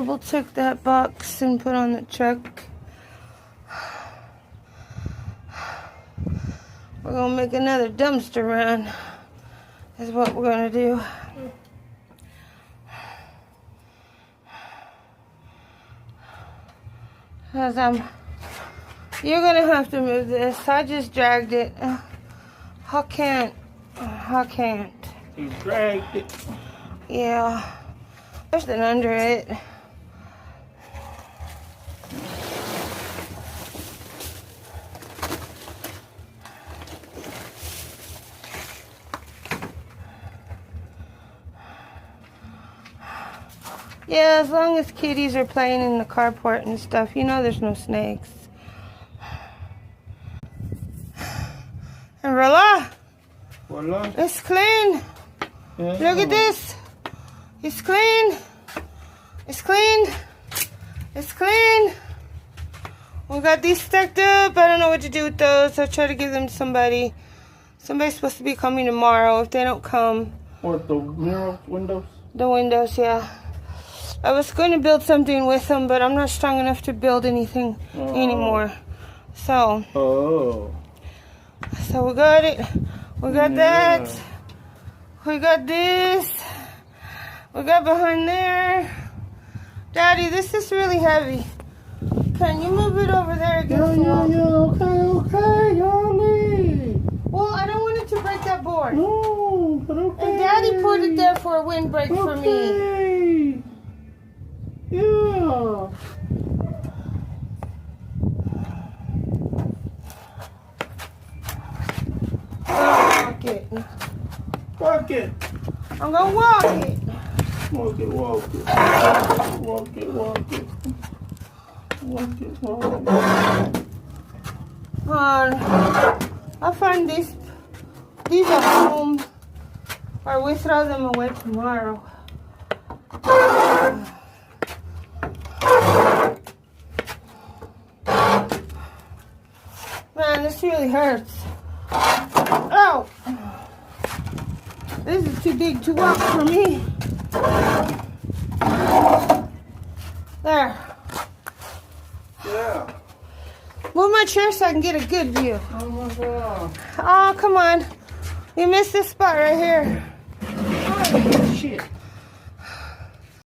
Abel took that box and put on the truck. We're gonna make another dumpster run. Is what we're gonna do. Cause you're gonna have to move this. I just dragged it. I can't. You dragged it. Yeah. There's nothing under it. Yeah, as long as kitties are playing in the carport and stuff, you know there's no snakes. And voila! Voila. It's clean. Yeah. Look at this. It's clean. It's clean. It's clean. We got these stacked up. I don't know what to do with those. I'll try to give them to somebody. Somebody's supposed to be coming tomorrow. If they don't come. What, the mirror windows? The windows, yeah. I was going to build something with them, but I'm not strong enough to build anything anymore. So we got it. We got that. We got this. We got behind there. Daddy, this is really heavy. Can you move it over there against the wall? Okay, Ollie. Well, I don't want it to break that board. No, but okay. And Daddy put it there for a windbreak for me. Yeah. Walk it. Walk it. I'm gonna walk it. Walk it, walk it. Walk it, walk it. Walk it, walk it. I'll find these. These are home. Or we throw them away tomorrow. Man, this really hurts. Oh! This is too big to walk for me. There. Yeah. Move my chair so I can get a good view. Oh my God. Oh, come on. You missed this spot right here.